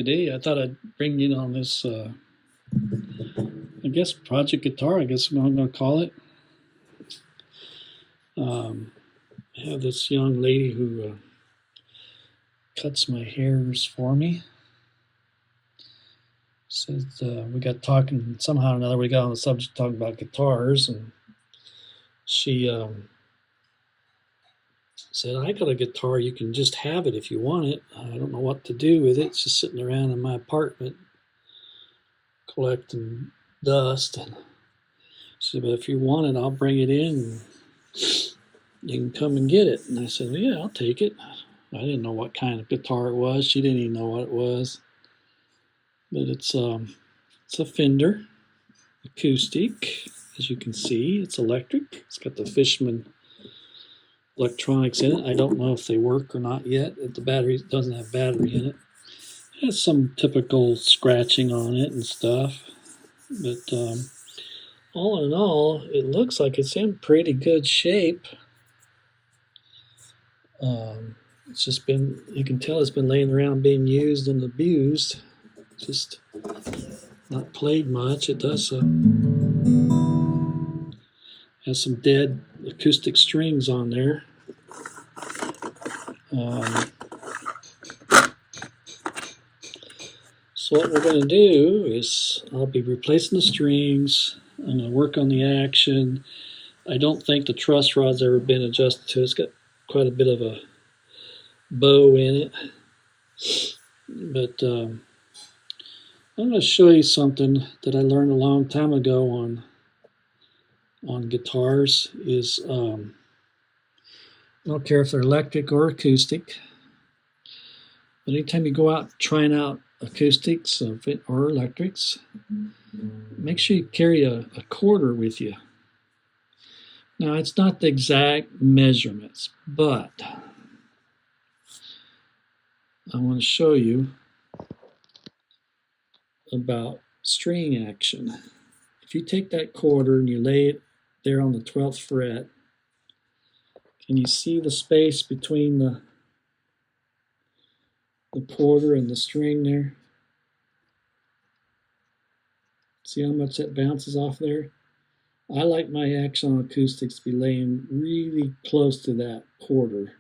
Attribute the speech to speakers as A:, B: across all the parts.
A: today. I thought I'd bring you on this, I guess, project guitar, I guess what I'm going to call it. I have this young lady who cuts my hairs for me. Says we got talking, somehow or another, we got on the subject talking about guitars, and she said, I got a guitar, you can just have it if you want it. I don't know what to do with it. It's just sitting around in my apartment collecting dust. And she said, but if you want it, I'll bring it in and you can come and get it. And I said, well, yeah, I'll take it. I didn't know what kind of guitar it was. She didn't even know what it was. But it's a Fender acoustic, as you can see. It's electric. It's got the Fishman electronics in it. I don't know if they work or not yet. The battery doesn't have battery in it. It has some typical scratching on it and stuff. But all in all, it looks like it's in pretty good shape. It's just been, you can tell it's been laying around being used and abused. Just not played much. It does has some dead acoustic strings on there. So what we're going to do is I'll be replacing the strings. I'm going to work on the action. I don't think the truss rod's ever been adjusted to. It's got quite a bit of a bow in it. But I'm going to show you something that I learned a long time ago on guitars. Is I don't care if they're electric or acoustic, but anytime you go out trying out acoustics or electrics, make sure you carry a quarter with you. Now, it's not the exact measurements, but I want to show you about string action. If you take that quarter and you lay it there on the 12th fret, can you see the space between the quarter and the string there? See how much that bounces off there? I like my action on acoustics to be laying really close to that quarter.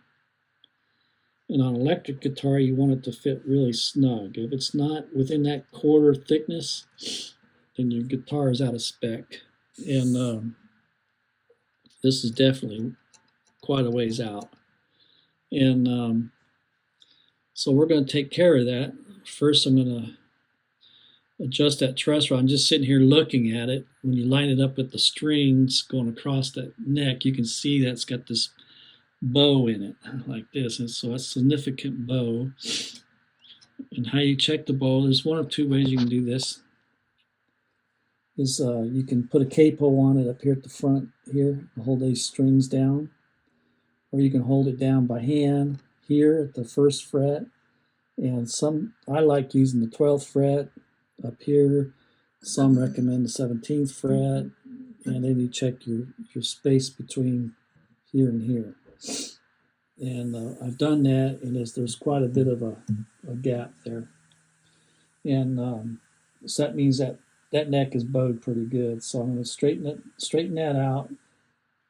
A: And on electric guitar, you want it to fit really snug. If it's not within that quarter thickness, then your guitar is out of spec. And this is definitely quite a ways out. And so we're going to take care of that. First, I'm going to adjust that truss rod. I'm just sitting here looking at it. When you line it up with the strings going across that neck, you can see that's got this bow in it like this, and so it's a significant bow. And how you check the bow, there's one of two ways you can do this. Is you can put a capo on it up here at the front here and hold these strings down, or you can hold it down by hand here at the first fret. And I like using the 12th fret up here. Some recommend the 17th fret, and then you check your space between here and here. And I've done that, and there's quite a bit of a gap there. And so that means that neck is bowed pretty good. So I'm going to straighten that out,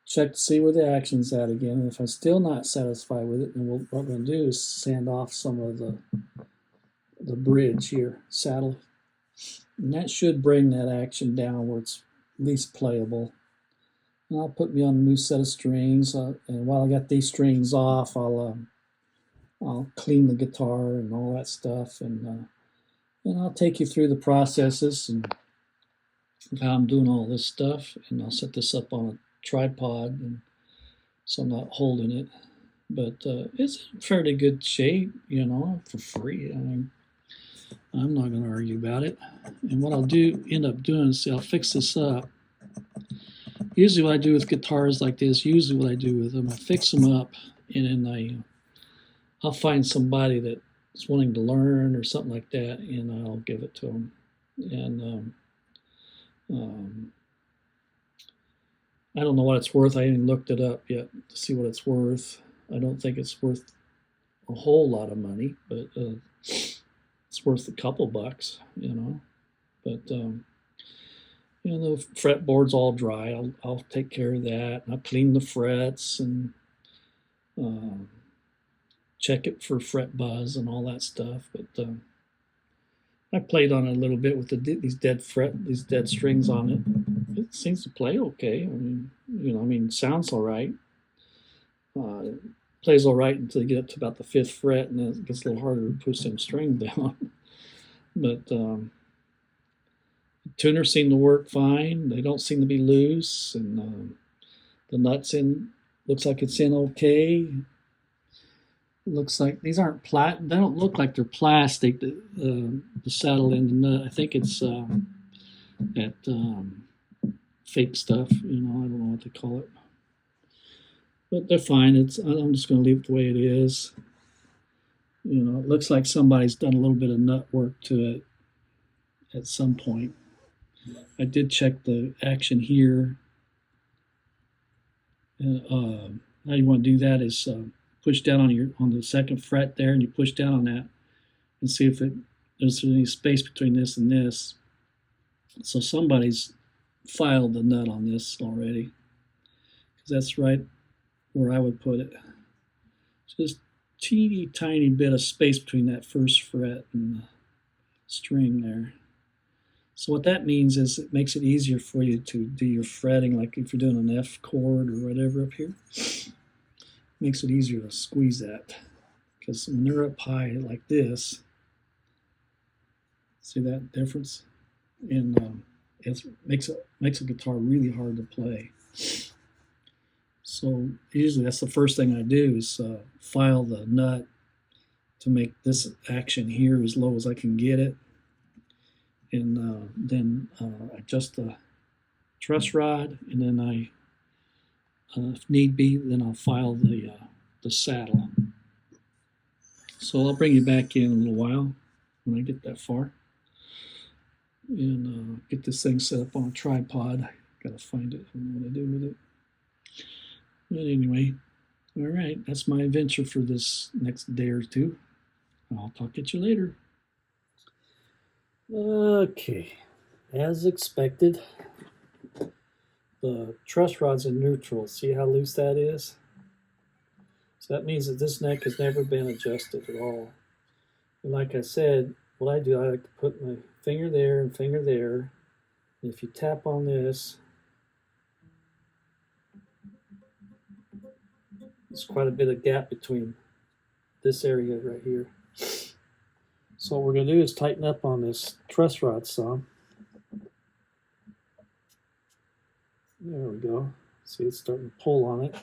A: check to see where the action's at again. And if I'm still not satisfied with it, then what we're going to do is sand off some of the bridge here, saddle. And that should bring that action down where it's least playable. And I'll put me on a new set of strings, and while I got these strings off, I'll clean the guitar and all that stuff, and I'll take you through the processes and how I'm doing all this stuff, and I'll set this up on a tripod, and so I'm not holding it, but it's in fairly good shape, for free. I mean, I'm not going to argue about it. And what I'll end up doing is I'll fix this up. Usually what I do with guitars like this, I fix them up, and then I'll find somebody that's wanting to learn or something like that, and I'll give it to them. And I don't know what it's worth. I haven't looked it up yet to see what it's worth. I don't think it's worth a whole lot of money, but it's it's worth a couple bucks, you know. But you know, the fretboard's all dry. I'll take care of that. I'll clean the frets and uh, check it for fret buzz and all that stuff. But I played on it a little bit with these dead strings on it. It seems to play okay. I mean, you know, I mean, sounds all right. It plays all right until you get up to about the fifth fret, and then it gets a little harder to push them strings down. But tuners seem to work fine. They don't seem to be loose, and the nuts in looks like it's in okay. It looks like these aren't they don't look like they're plastic. The saddle end and nut. I think it's that fake stuff. You know, I don't know what they call it, but they're fine. I'm just going to leave it the way it is. You know, it looks like somebody's done a little bit of nut work to it at some point. I did check the action here. How you want to do that is push down on the second fret there, and you push down on that and see if there's any space between this and this. So somebody's filed the nut on this already, because that's right where I would put it. Just teeny tiny bit of space between that first fret and the string there. So what that means is it makes it easier for you to do your fretting, like if you're doing an F chord or whatever up here. It makes it easier to squeeze that, because when they're up high like this, see that difference? And it makes a guitar really hard to play. So usually that's the first thing I do is file the nut to make this action here as low as I can get it. And then adjust the truss rod, and then if need be, then I'll file the saddle. So I'll bring you back in a little while when I get that far, and get this thing set up on a tripod. Gotta find it. I don't know what to do with it. But anyway, all right, that's my adventure for this next day or two. I'll talk at you later. Okay, as expected, the truss rod's in neutral. See how loose that is? So that means that this neck has never been adjusted at all. And like I said, what I do, I like to put my finger there and finger there. And if you tap on this, there's quite a bit of gap between this area right here. So what we're going to do is tighten up on this truss rod some. There we go. See, it's starting to pull on it.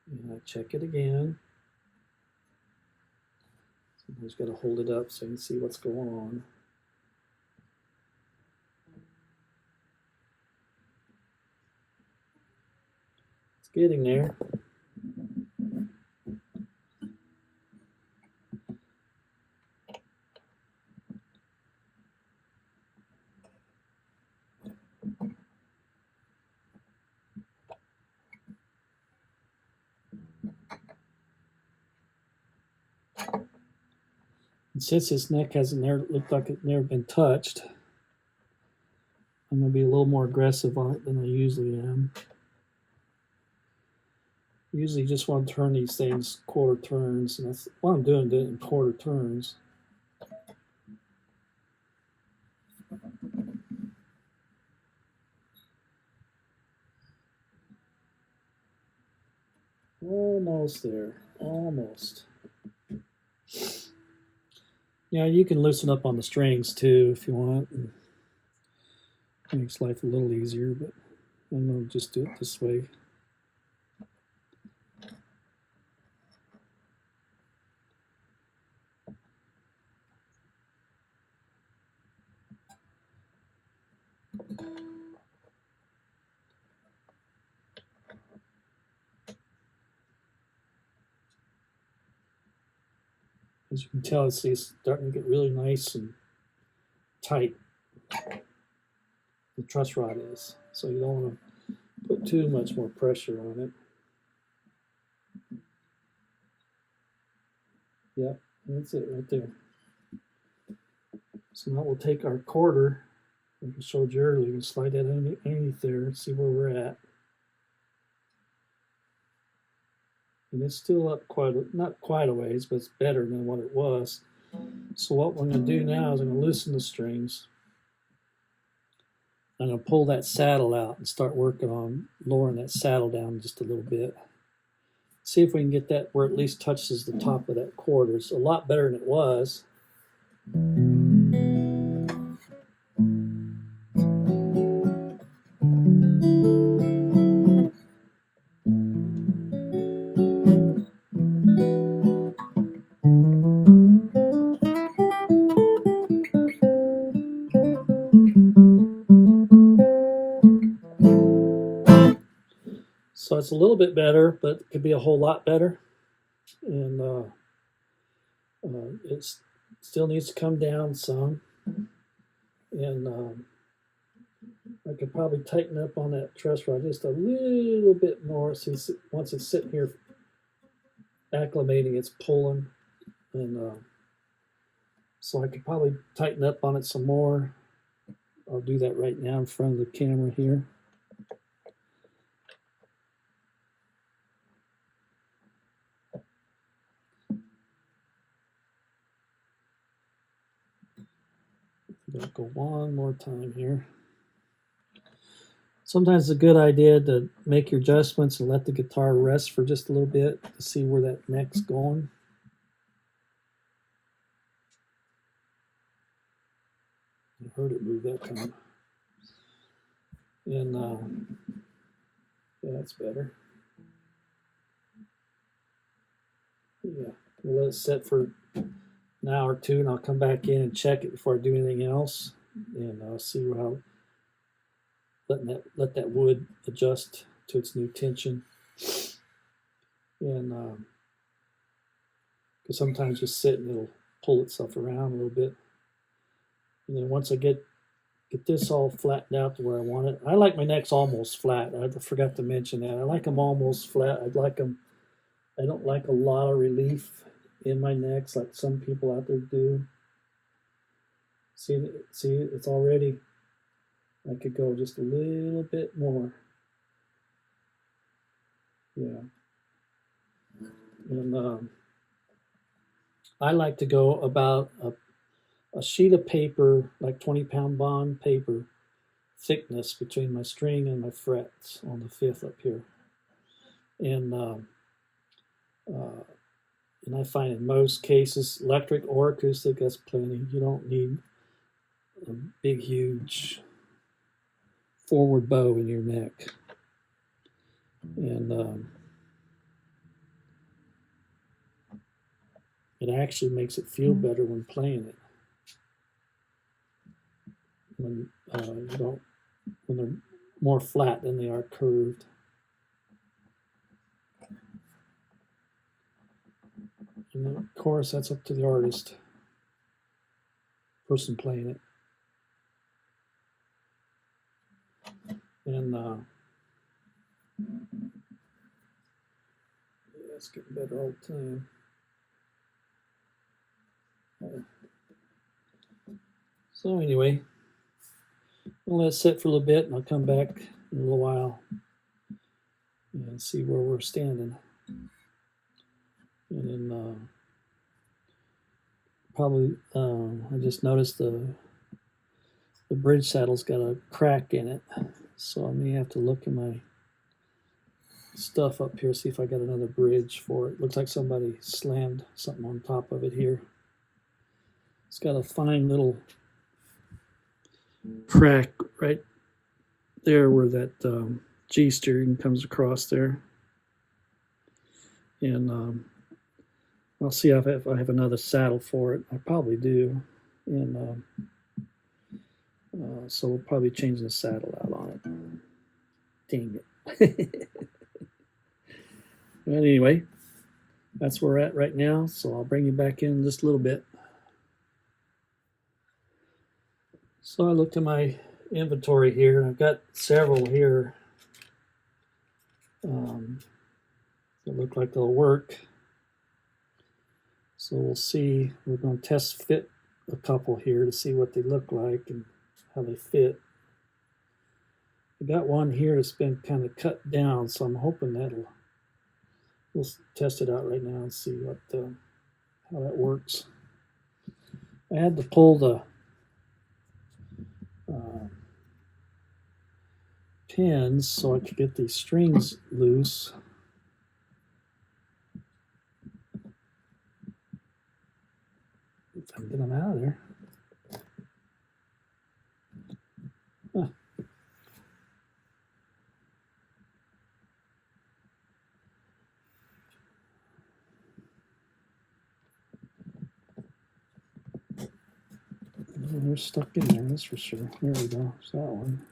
A: And I check it again. Sometimes got to hold it up so you can see what's going on. Getting there. And since this neck hasn't looked like it's never been touched, I'm going to be a little more aggressive on it than I usually am. Usually just want to turn these things quarter turns, and that's what I'm doing it in quarter turns. Almost there, almost. Yeah, you can loosen up on the strings too if you want. It makes life a little easier, but I'm going to just do it this way. As you can tell, it's starting to get really nice and tight. The truss rod is, so you don't want to put too much more pressure on it. Yep, that's it right there. So now we'll take our quarter, like I showed you earlier, and slide that underneath there and see where we're at. And it's still up not quite a ways, but it's better than what it was. So what we're going to do now is I'm going to loosen the strings. I'm going to pull that saddle out and start working on lowering that saddle down just a little bit. See if we can get that where it at least touches the top of that quarter. It's a lot better than it was. So it's a little bit better, but it could be a whole lot better. And it still needs to come down some. And I could probably tighten up on that truss rod just a little bit more. See, once it's sitting here acclimating, it's pulling. And so I could probably tighten up on it some more. I'll do that right now in front of the camera here. I'll go one more time here. Sometimes it's a good idea to make your adjustments and let the guitar rest for just a little bit to see where that neck's going. I heard it move that time. And yeah, that's better. Yeah, we'll let it set for an hour or two, and I'll come back in and check it before I do anything else, and I'll see how let that wood adjust to its new tension. And because sometimes just sitting, it'll pull itself around a little bit. And then once I get this all flattened out to where I want it, I like my necks almost flat. I forgot to mention that. I like them almost flat. I'd like them. I don't like a lot of relief in my necks like some people out there do. See, it's already, I could go just a little bit more. Yeah. And I like to go about a sheet of paper, like 20-pound bond paper, thickness between my string and my frets on the fifth up here. And I find in most cases, electric or acoustic, that's plenty. You don't need a big, huge forward bow in your neck. And it actually makes it feel better when playing it. When when they're more flat than they are curved. And then, of course, that's up to the artist, person playing it. And yeah, it's getting better all the time. So anyway, I'll let it sit for a little bit, and I'll come back in a little while and see where we're standing. And then probably I just noticed the bridge saddle's got a crack in it, so I may have to look in my stuff up here, see if I got another bridge for it. Looks like somebody slammed something on top of it here. It's got a fine little crack right there where that G string comes across there. And I'll see if I have another saddle for it. I probably do. And so we'll probably change the saddle out on it. Dang it. But anyway, that's where we're at right now. So I'll bring you back in just a little bit. So I looked at my inventory here, and I've got several here It look like they'll work. So we'll see. We're going to test fit a couple here to see what they look like and how they fit. I got one here that's been kind of cut down, so I'm hoping we'll test it out right now and see how that works. I had to pull the pins so I could get these strings loose. If I can get them out of there. Huh. They're stuck in there, that's for sure. There we go. There's that one.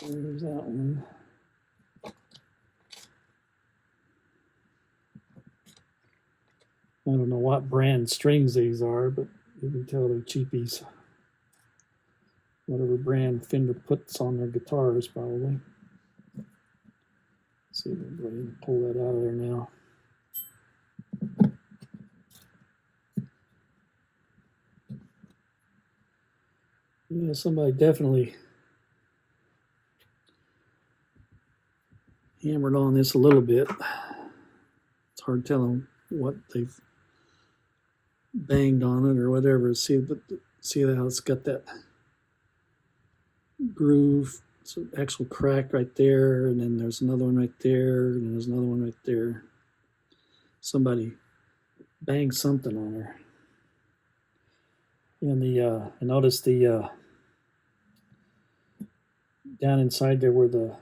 A: There's that one. I don't know what brand strings these are, but you can tell they're cheapies. Whatever brand Fender puts on their guitars, probably. Let's see if we can pull that out of there now. Yeah, somebody definitely hammered on this a little bit. It's hard telling what they've banged on it or whatever. See how it's got that groove. It's an actual crack right there, and then there's another one right there, and there's another one right there. Somebody banged something on her. And I noticed the down inside there where the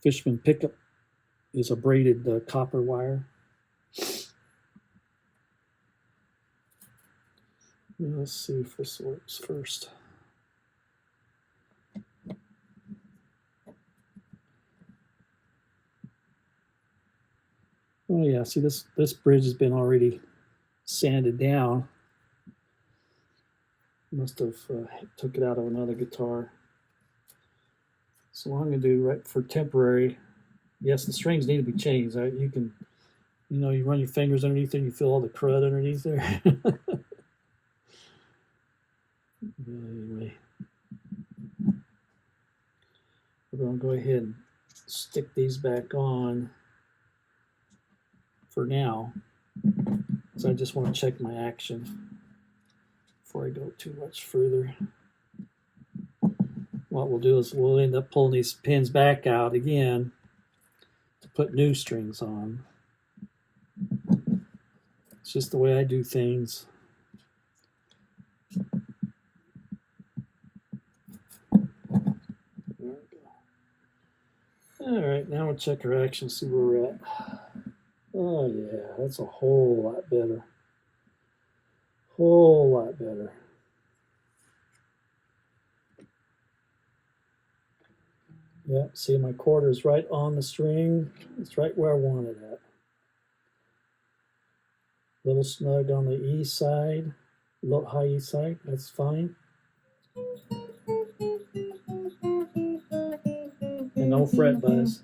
A: Fishman pickup is a braided copper wire. Let's see if this works first. Oh yeah, see this bridge has been already sanded down. Must have took it out of another guitar. So what I'm going to do right for temporary, yes, the strings need to be changed. You can, you run your fingers underneath there, you feel all the crud underneath there. Anyway, we're going to go ahead and stick these back on for now. So I just want to check my action before I go too much further. What we'll do is we'll end up pulling these pins back out again to put new strings on. It's just the way I do things. All right, now we'll check our action, see where we're at. Oh yeah, that's a whole lot better. Whole lot better. Yeah, see my quarter is right on the string. It's right where I want it at. A little snug on the E side, low high E side, that's fine. And no fret buzz.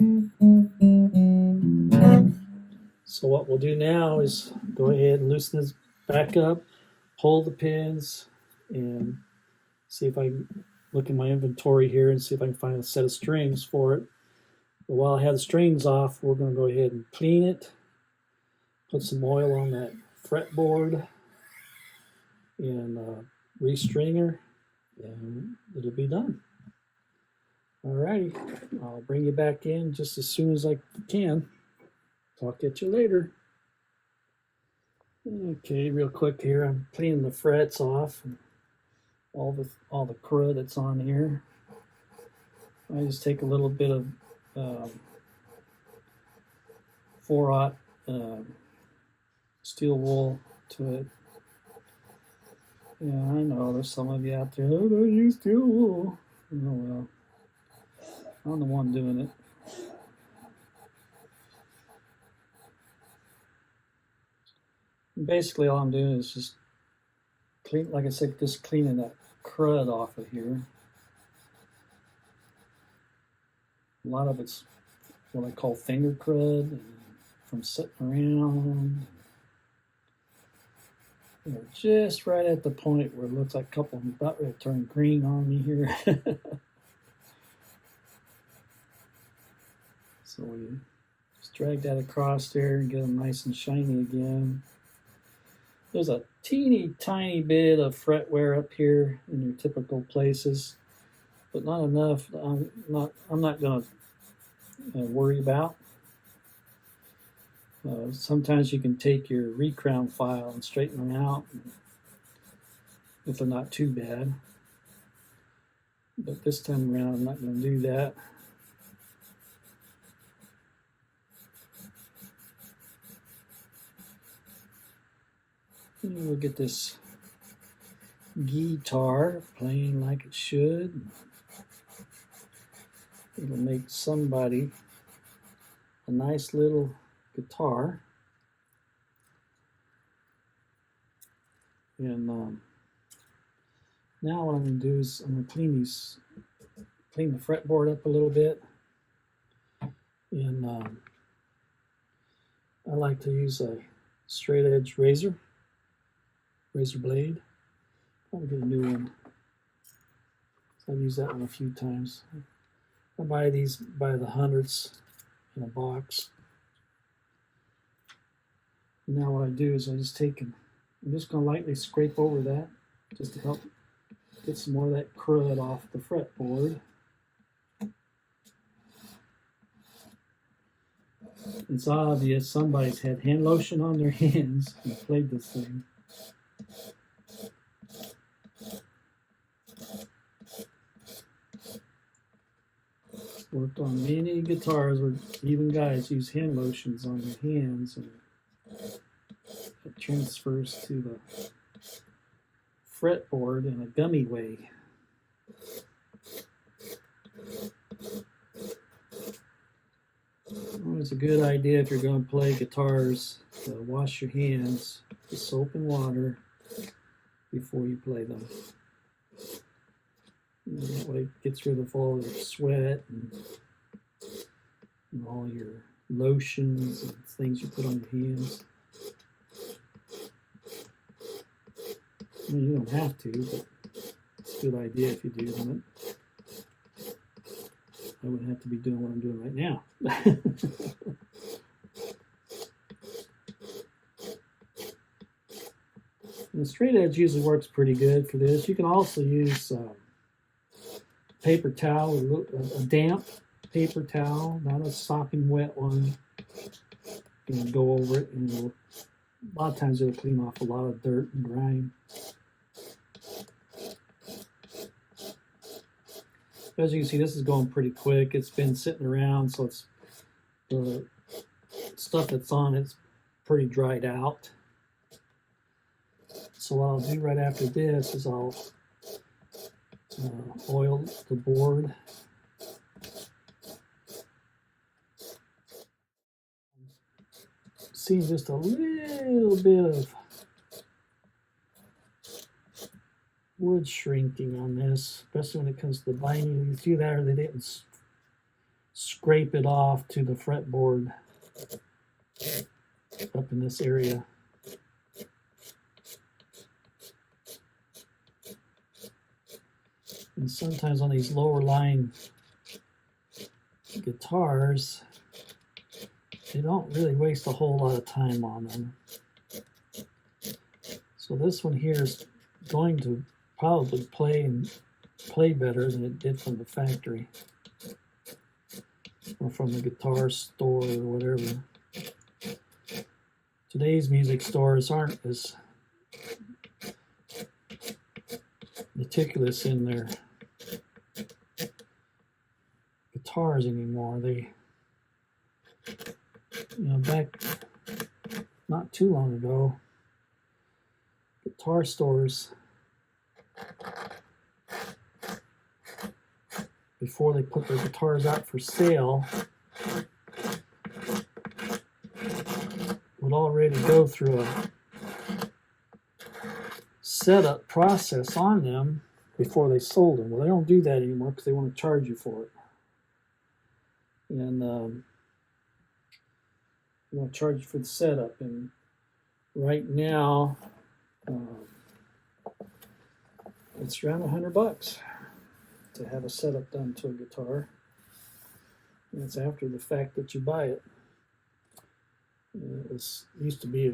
A: So what we'll do now is go ahead and loosen this back up, pull the pins, and see if I can look in my inventory here and see if I can find a set of strings for it. But while I have the strings off, we're going to go ahead and clean it, put some oil on that fretboard, and restringer, and it'll be done. Alrighty, I'll bring you back in just as soon as I can. Talk at you later. Okay, real quick here, I'm cleaning the frets off, and all the crud that's on here. I just take a little bit of 4/0 steel wool to it. Yeah, I know there's some of you out there, oh, don't use steel wool. Oh well, I'm the one doing it. And basically all I'm doing is just clean, like I said, just cleaning that crud off of here. A lot of it's what I call finger crud from sitting around. They're just right at the point where it looks like a couple of them about ready to turn green on me here. So we just drag that across there and get them nice and shiny again. There's a teeny tiny bit of fret wear up here in your typical places, but not enough. I'm not going to worry about. Sometimes you can take your recrown file and straighten them out if they're not too bad. But this time around, I'm not going to do that. And we'll get this guitar playing like it should. It'll make somebody a nice little guitar. And now what I'm going to do is I'm going to clean the fretboard up a little bit. And I like to use a straight edge razor blade. Probably get a new one. So I've used that one a few times. I buy these by the hundreds in a box. And now what I do is I just take and I'm just going to lightly scrape over that just to help get some more of that crud off the fretboard. It's obvious somebody's had hand lotion on their hands and played this thing. Worked on many guitars where even guys use hand lotions on their hands, and it transfers to the fretboard in a gummy way. Well, it's a good idea if you're going to play guitars to wash your hands with soap and water before you play them. And that way it gets rid of all your sweat and all your lotions and things you put on your hands. I mean, you don't have to, but it's a good idea if you do them. I wouldn't have to be doing what I'm doing right now. And the straight edge usually works pretty good for this. You can also use paper towel, a damp paper towel, not a sopping wet one. And go over it, and a lot of times it'll clean off a lot of dirt and grime. As you can see, this is going pretty quick. It's been sitting around, so it's the stuff that's on it's pretty dried out. So what I'll do right after this is I'll oil the board. See just a little bit of wood shrinking on this, especially when it comes to the binding. You see there, they didn't scrape it off to the fretboard up in this area. And sometimes on these lower line guitars, they don't really waste a whole lot of time on them. So this one here is going to probably play better than it did from the factory or from the guitar store or whatever. Today's music stores aren't as meticulous in their guitars anymore. They, back not too long ago, guitar stores, before they put their guitars out for sale, would already go through a setup process on them before they sold them. Well, they don't do that anymore because they want to charge you for it. and I'm going to charge you for the setup. And right now, it's around $100 to have a setup done to a guitar. And it's after the fact that you buy it. It used to be a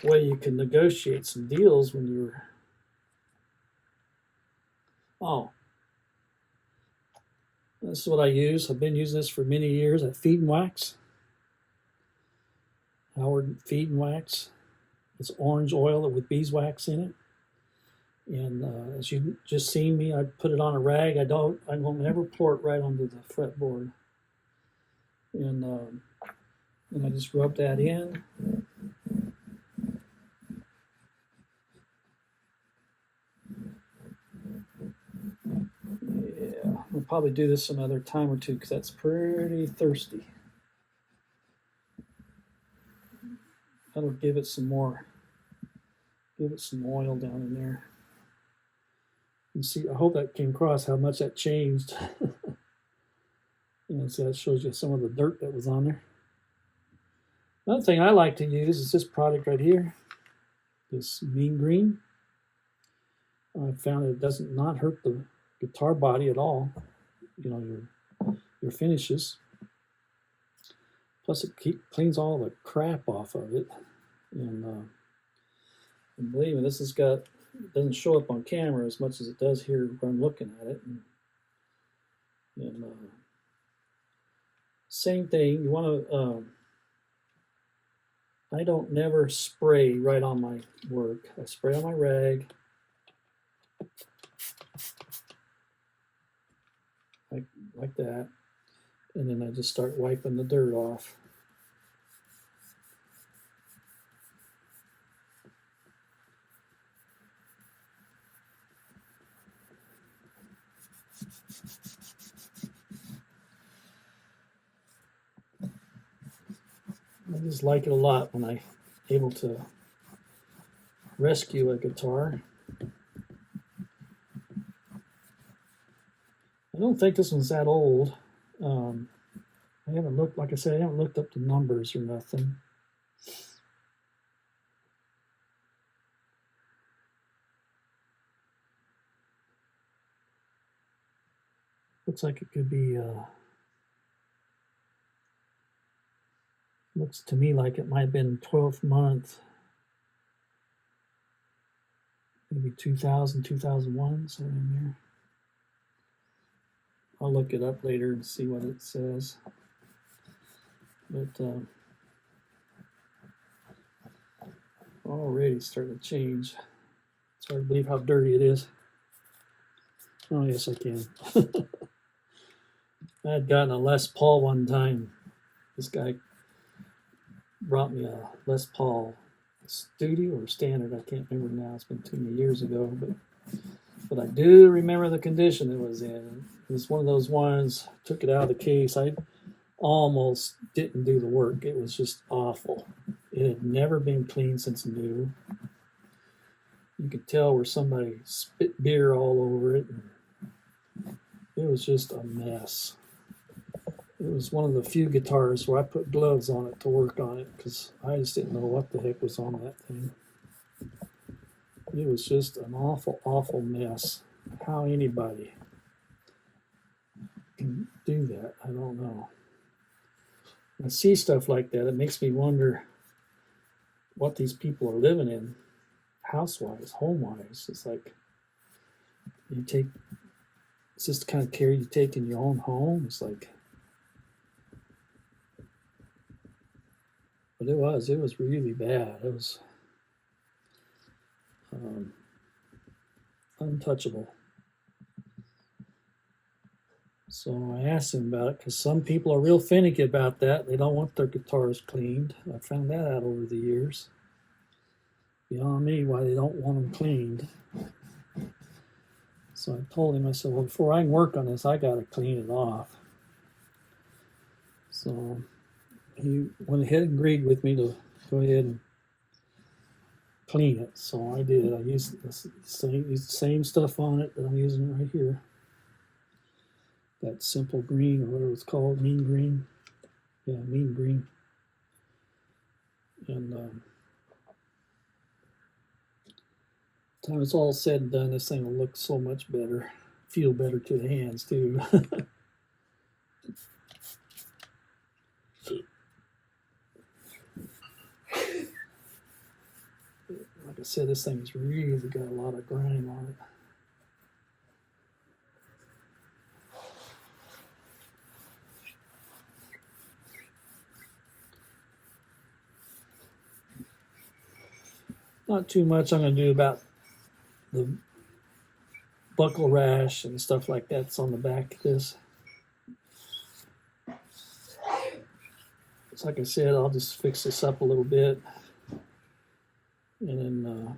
A: way you can negotiate some deals when you were. Oh, this is what I use. I've been using this for many years at Feed and Wax. Howard Feed and Wax. It's orange oil with beeswax in it. And as you just seen me, I put it on a rag. I don't ever pour it right onto the fretboard. And I just rub that in. Yeah, I'll probably do this another time or two because that's pretty thirsty. That'll give it some oil down in there. You see, I hope that came across how much that changed. So that shows you some of the dirt that was on there. Another thing I like to use is this product right here, this Mean Green. I found it does not hurt the guitar body at all. Your finishes. Plus, it cleans all the crap off of it. And believe me, this has got. It doesn't show up on camera as much as it does here when I'm looking at it. And same thing. You want to. I don't never spray right on my work. I spray on my rag. Like that. And then I just start wiping the dirt off. I just like it a lot when I'm able to rescue a guitar. I don't think this one's that old. I haven't looked, like I said, I haven't looked up the numbers or nothing. Looks like it could be, looks to me like it might have been 12th month, maybe 2000, 2001, somewhere in there. I'll look it up later and see what it says. But already starting to change. It's hard to believe how dirty it is. Oh, yes, I can. I had gotten a Les Paul one time. This guy brought me a Les Paul Studio or Standard. I can't remember now. It's been too many years ago. But I do remember the condition it was in. It was one of those ones, took it out of the case. I almost didn't do the work. It was just awful. It had never been cleaned since new. You could tell where somebody spit beer all over it. It was just a mess. It was one of the few guitars where I put gloves on it to work on it because I just didn't know what the heck was on that thing. It was just an awful, awful mess. How anybody can do that, I don't know. When I see stuff like that, it makes me wonder what these people are living in, house-wise, home-wise. It's like you take, it's just the kind of care you take in your own home. It's like, but it was really bad. It was untouchable. So I asked him about it because some people are real finicky about that. They don't want their guitars cleaned. I found that out over the years. Beyond me why they don't want them cleaned. So I told him, I said, well, before I can work on this, I got to clean it off. So he went ahead and agreed with me to go ahead and clean it. So I did. I used the same stuff on it that I'm using right here. that simple green, or whatever it's called, mean green. Yeah, mean green. And time it's all said and done, this thing will look so much better, feel better to the hands too. Like I said, this thing's really got a lot of grime on it. Not too much I'm going to do about the buckle rash and stuff like that's on the back of this. So like I said, I'll just fix this up a little bit. And then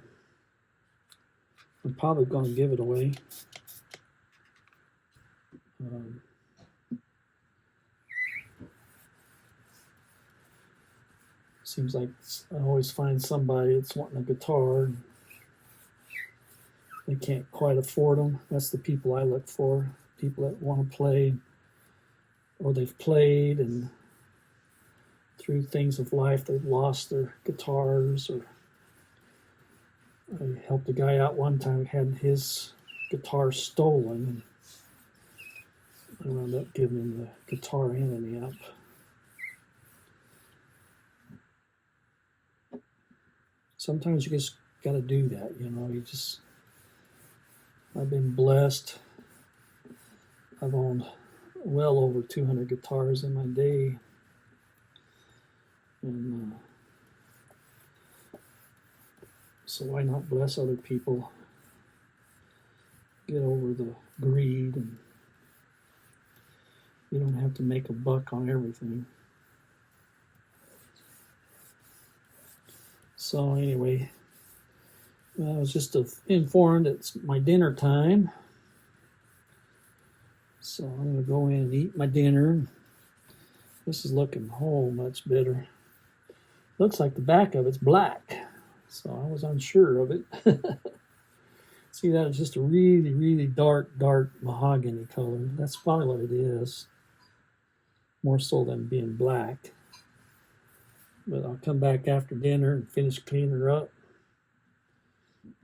A: I'm probably going to give it away. Seems like I always find somebody that's wanting a guitar. And they can't quite afford them. That's the people I look for. People that want to play, or they've played, and through things of life they've lost their guitars. Or I helped a guy out one time, had his guitar stolen, and I wound up giving him the guitar and an amp. Sometimes you just got to do that, you know. I've been blessed. I've owned well over 200 guitars in my day. And so why not bless other people? Get over the greed, and you don't have to make a buck on everything. So anyway, I was just informed it's my dinner time. So I'm going to go in and eat my dinner. This is looking whole much better. Looks like the back of it's black, so I was unsure of it. See, that is just a really, really dark mahogany color. That's probably what it is, more so than being black. But I'll come back after dinner and finish cleaning her up.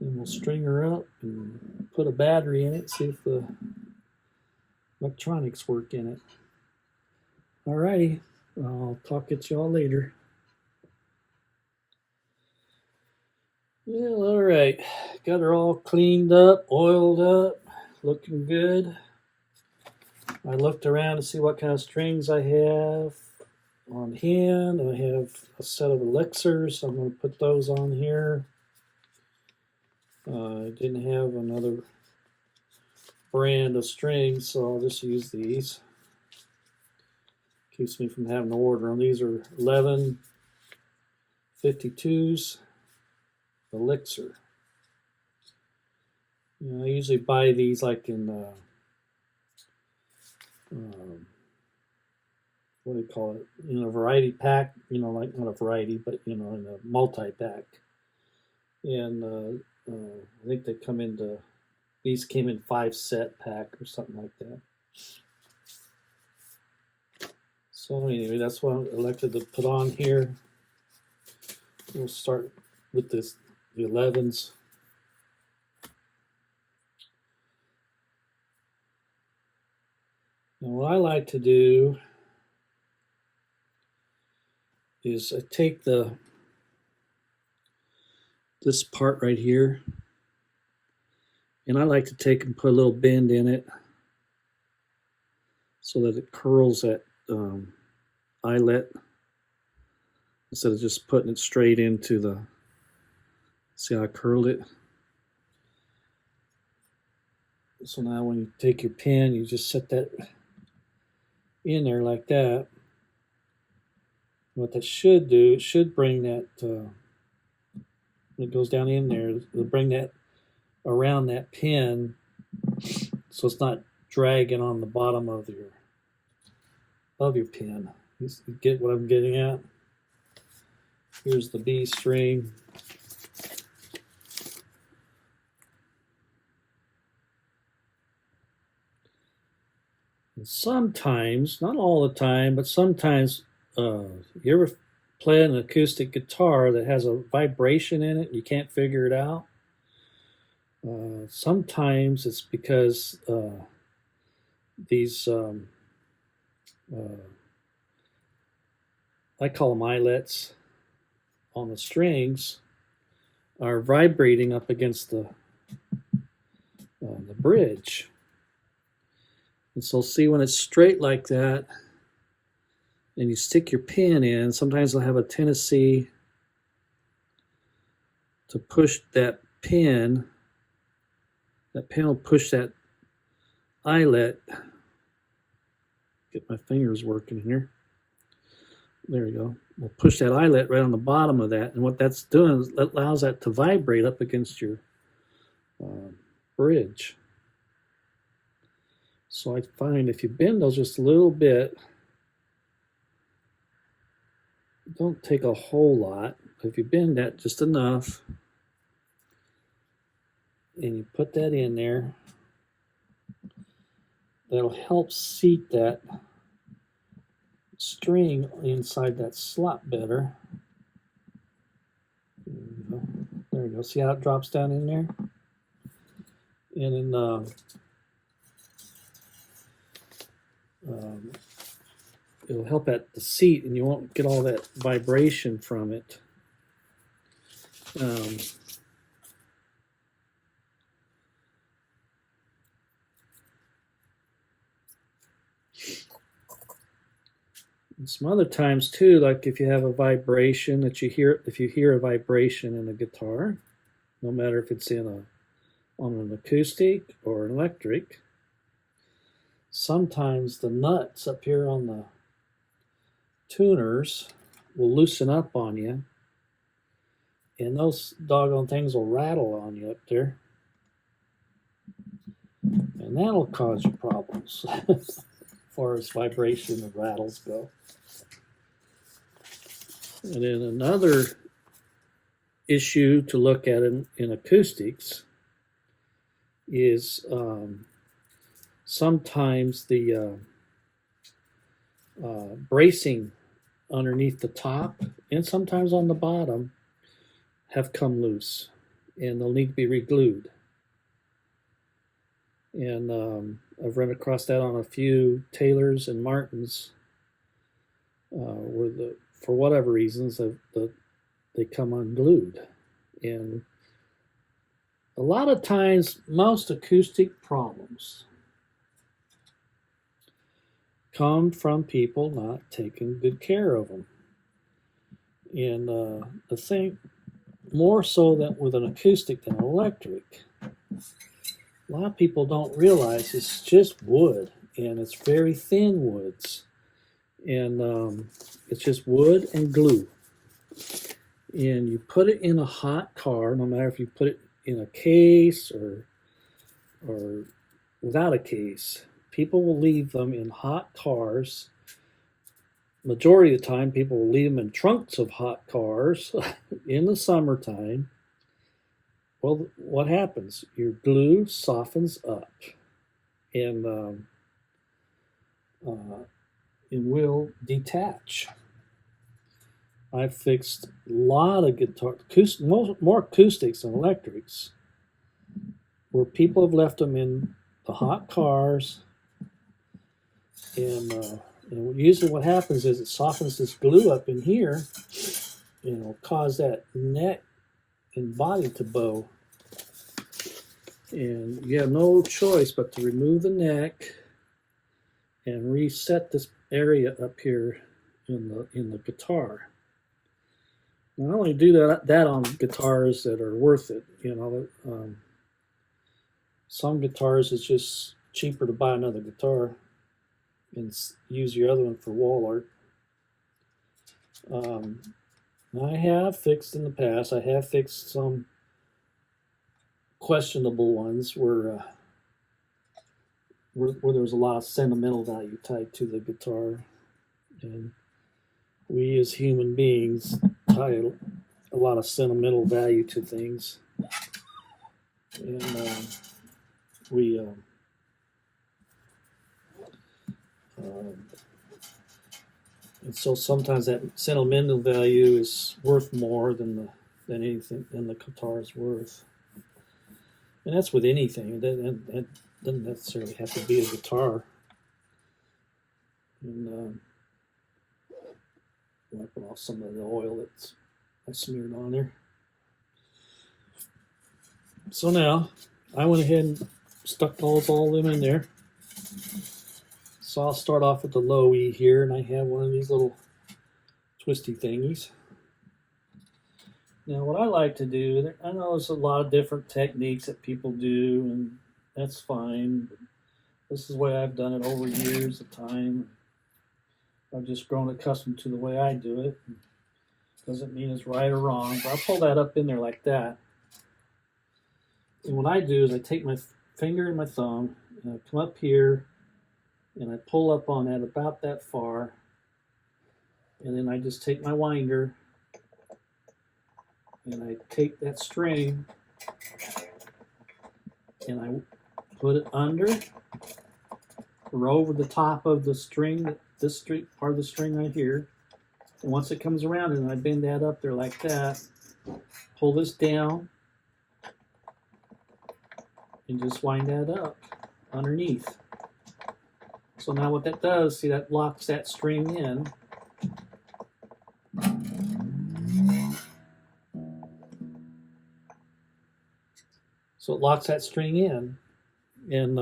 A: Then we'll string her up and put a battery in it, see if the electronics work in it. Alrighty, I'll talk at y'all later. Well, alright, got her all cleaned up, oiled up, looking good. I looked around to see what kind of strings I have on hand. I have a set of elixirs, so I'm going to put those on here. I didn't have another brand of strings, so I'll just use these. Keeps me from having to order them. These are 1152s elixir. You know, I usually buy these like in what do you call it? In a variety pack. You know, like not a variety, but you know, in a multi-pack. And I think they come into, these came in 5-set pack or something like that. So anyway, that's what I elected to put on here. We'll start with the 11s. Now what I like to do is I take this part right here, and I like to take and put a little bend in it so that it curls that eyelet instead of just putting it straight into the, see how I curled it? So now when you take your pen, you just set that in there like that. What that should do, it should bring that, when it goes down in there, it'll bring that around that pen so it's not dragging on the bottom of your pen. You get what I'm getting at? Here's the B string. And sometimes, not all the time, but sometimes, you ever play an acoustic guitar that has a vibration in it and you can't figure it out? Sometimes it's because these, I call them eyelets on the strings, are vibrating up against the bridge. And so see, when it's straight like that and you stick your pin in, sometimes they'll have a tendency to push that pin. That pin will push that eyelet. Get my fingers working here. There we go. We'll push that eyelet right on the bottom of that. And what that's doing is that allows that to vibrate up against your bridge. So I find if you bend those just a little bit, don't take a whole lot, but if you bend that just enough, and you put that in there, that'll help seat that string inside that slot better. There we go. See how it drops down in there? And then it'll help at the seat, and you won't get all that vibration from it. And some other times too, like if you have a vibration that you hear, if you hear a vibration in a guitar, no matter if it's on an acoustic or an electric, sometimes the nuts up here on the tuners will loosen up on you, and those doggone things will rattle on you up there, and that'll cause you problems as far as vibration and rattles go. And then another issue to look at in acoustics is sometimes the bracing underneath the top and sometimes on the bottom have come loose, and they'll need to be re-glued. And I've run across that on a few Taylors and Martins where for whatever reasons they come unglued. And a lot of times, most acoustic problems come from people not taking good care of them. And the thing, more so than with an acoustic than an electric, a lot of people don't realize it's just wood, and it's very thin woods. And it's just wood and glue. And you put it in a hot car, no matter if you put it in a case or without a case, people will leave them in hot cars. Majority of the time, people will leave them in trunks of hot cars in the summertime. Well, what happens? Your glue softens up, and it will detach. I've fixed a lot of guitar, more acoustics than electrics, where people have left them in the hot cars, and usually what happens is it softens this glue up in here, and it'll cause that neck and body to bow. And you have no choice but to remove the neck and reset this area up here in the guitar. Now, I only do that on guitars that are worth it. You know, some guitars it's just cheaper to buy another guitar and use your other one for wall art. I have fixed in the past. I have fixed some questionable ones where there was a lot of sentimental value tied to the guitar, and we as human beings tie a lot of sentimental value to things, and we
B: And so sometimes that sentimental value is worth more than anything than the guitar is worth. And that's with anything. It doesn't necessarily have to be a guitar. And wipe off some of the oil that's I smeared on there. So now I went ahead and stuck all them in there. So I'll start off with the low E here, and I have one of these little twisty thingies. Now what I like to do, I know there's a lot of different techniques that people do, and that's fine. But this is the way I've done it over years of time. I've just grown accustomed to the way I do it. Doesn't mean it's right or wrong, but I'll pull that up in there like that. And what I do is I take my finger and my thumb, and I come up here, and I pull up on that about that far, and then I just take my winder, and I take that string, and I put it under or over the top of the string, this part of the string right here. And once it comes around, and I bend that up there like that, pull this down, and just wind that up underneath. So now what that does, see, that locks that string in. So it locks that string in. And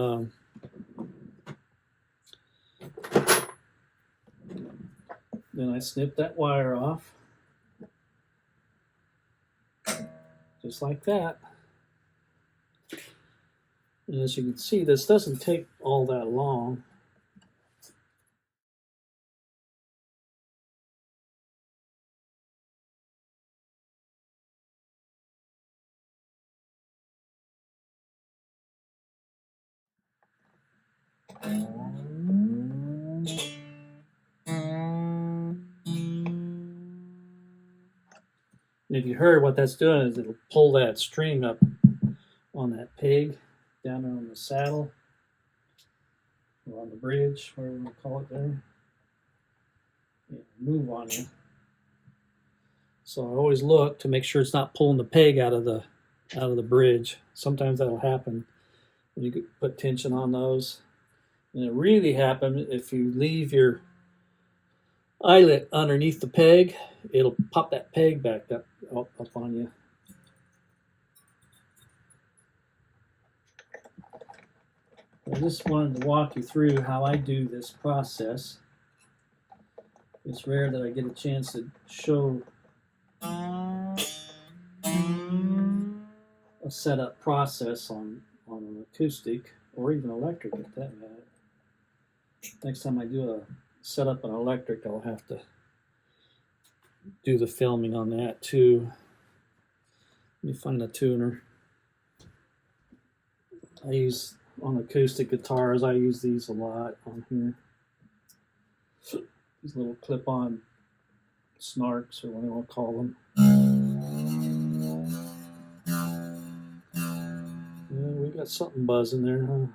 B: then I snip that wire off. Just like that. And as you can see, this doesn't take all that long. And if you heard, what that's doing is it'll pull that string up on that peg down there on the saddle or on the bridge, whatever you want to call it there. Yeah, move on you. So I always look to make sure it's not pulling the peg out of the bridge. Sometimes that'll happen when you put tension on those. And it really happens if you leave your eyelet underneath the peg, it'll pop that peg back up on you. I just wanted to walk you through how I do this process. It's rare that I get a chance to show a setup process on an acoustic or even electric at that matter. Next time I do a setup on electric, I'll have to do the filming on that too. Let me find a tuner. I use on acoustic guitars, I use these a lot on here. These little clip-on snarks, or what you want to call them. Yeah, we got something buzzing there, huh?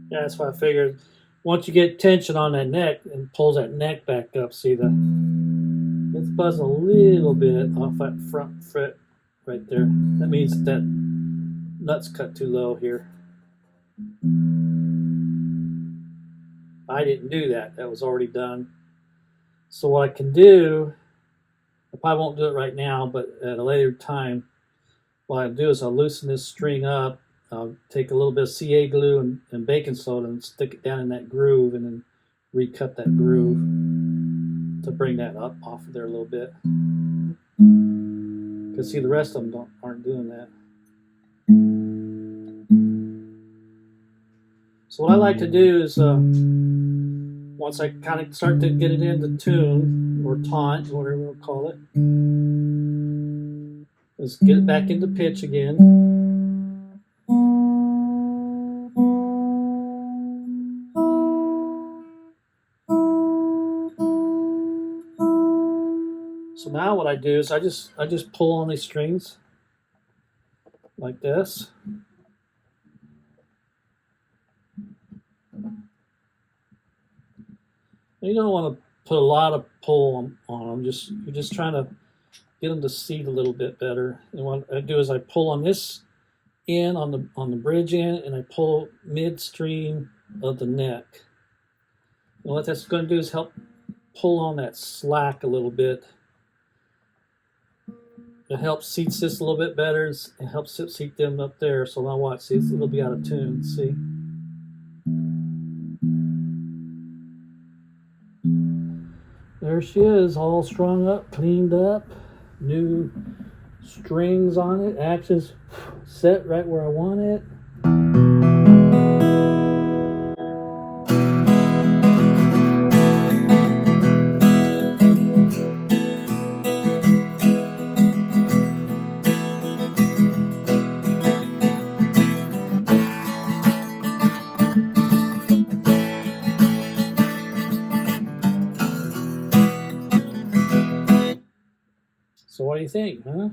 B: Yeah, that's why I figured once you get tension on that neck and pulls that neck back up, see it's buzzing a little bit off that front fret right there. That means that nut's cut too low here. I didn't do that. That was already done. So what I can do, I probably won't do it right now, but at a later time, what I'll do is I'll loosen this string up. I'll take a little bit of CA glue and baking soda and stick it down in that groove and then recut that groove to bring that up off of there a little bit. Because see, the rest of them aren't doing that. So what I like to do is once I kind of start to get it into tune or taunt, whatever we'll call it, is get it back into pitch again. So now what I do is I just pull on these strings like this. You don't want to put a lot of pull on them. You're just trying to get them to seat a little bit better. And what I do is I pull on this end on the bridge end, and I pull midstream of the neck. And what that's going to do is help pull on that slack a little bit. It helps seats this a little bit better. It helps seat them up there. So now watch, see, it'll be out of tune. See. There she is, all strung up, cleaned up, new strings on it, actions set right where I want it. So what do you think, huh?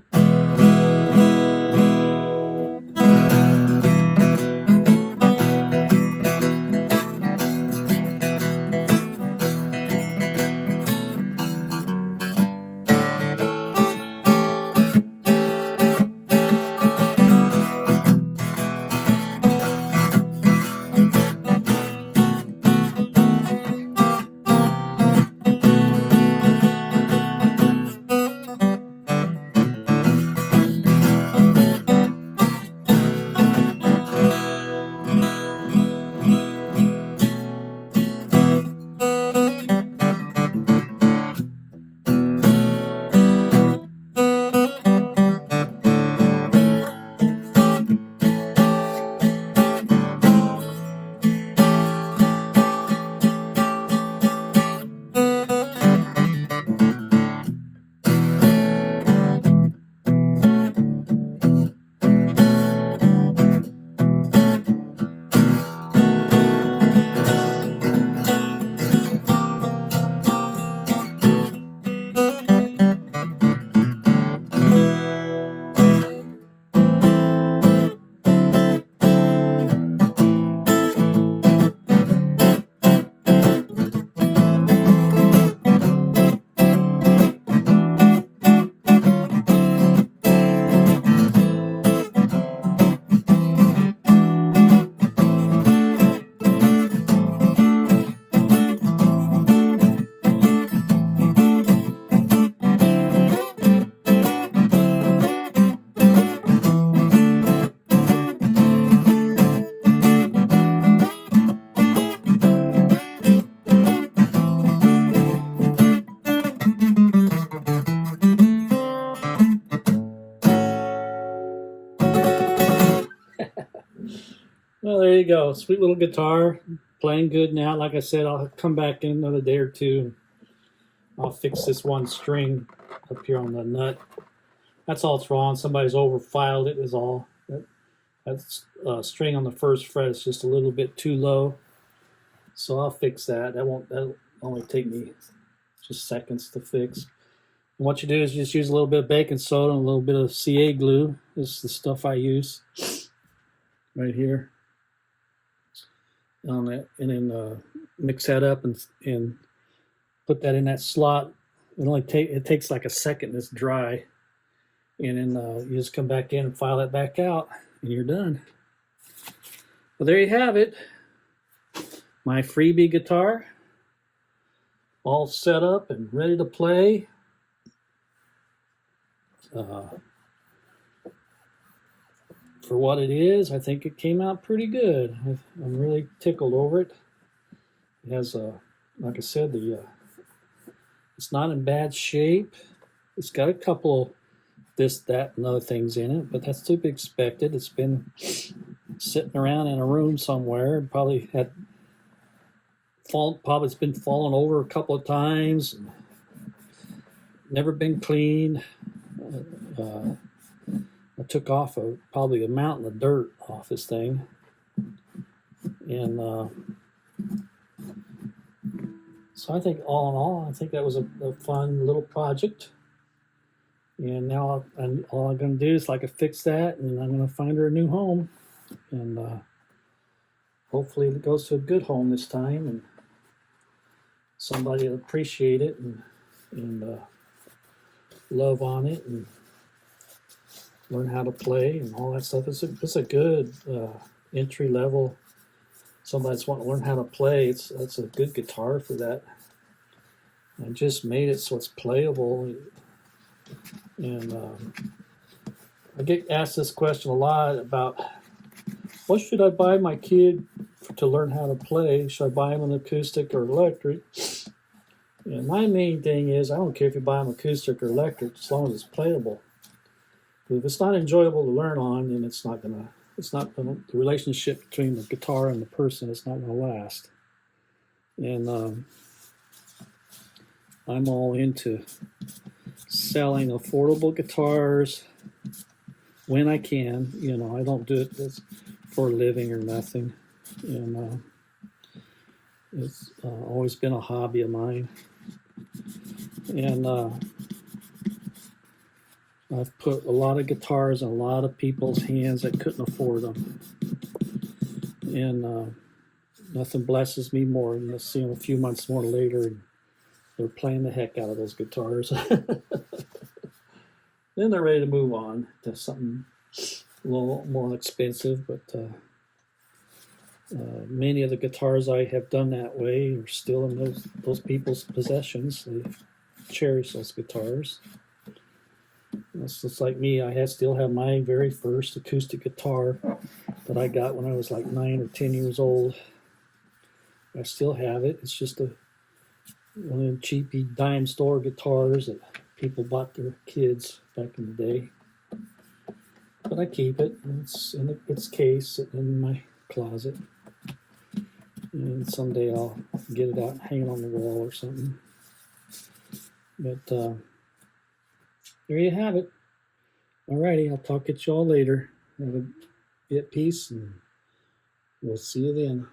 B: Well, there you go. Sweet little guitar, playing good now. Like I said, I'll come back in another day or two. I'll fix this one string up here on the nut. That's all it's wrong. Somebody's overfiled it is all. That's string on the first fret is just a little bit too low. So I'll fix that. That'll only take me just seconds to fix. And what you do is you just use a little bit of baking soda and a little bit of CA glue. This is the stuff I use right here. On that, and then mix that up and put that in that slot. It takes like a second. It's dry, and then you just come back in and file that back out, and you're done. Well, there you have it. My freebie guitar, all set up and ready to play. For what it is, I think it came out pretty good. I'm really tickled over it. It has like I said, it's not in bad shape. It's got a couple this, that, and other things in it, but that's to be expected. It's been sitting around in a room somewhere. Probably it's been falling over a couple of times. Never been cleaned. I took off probably a mountain of dirt off this thing, and so I think all in all, I think that was a fun little project. And now all I'm going to do is like fix that, and I'm going to find her a new home, and hopefully it goes to a good home this time, and somebody will appreciate it and love on it and learn how to play and all that stuff. It's a good entry level. Somebody's wanting to learn how to play. It's a good guitar for that. I just made it so it's playable, and I get asked this question a lot about what should I buy my kid to learn how to play? Should I buy him an acoustic or electric? And my main thing is I don't care if you buy him acoustic or electric as long as it's playable. If it's not enjoyable to learn on, then the relationship between the guitar and the person is not going to last. And I'm all into selling affordable guitars when I can. You know, I don't do it for a living or nothing. And it's always been a hobby of mine. And I've put a lot of guitars in a lot of people's hands that couldn't afford them. And nothing blesses me more than to see them a few months more later and they're playing the heck out of those guitars. Then they're ready to move on to something a little more expensive, but many of the guitars I have done that way are still in those people's possessions. They cherish those guitars. It's just like me. I still have my very first acoustic guitar that I got when I was like 9 or 10 years old. I still have it. It's just one of them cheapy dime store guitars that people bought their kids back in the day. But I keep it. It's in its case in my closet. And someday I'll get it out and hang it on the wall or something. But there you have it. Alrighty, I'll talk at y'all later. Have a bit peace, and we'll see you then.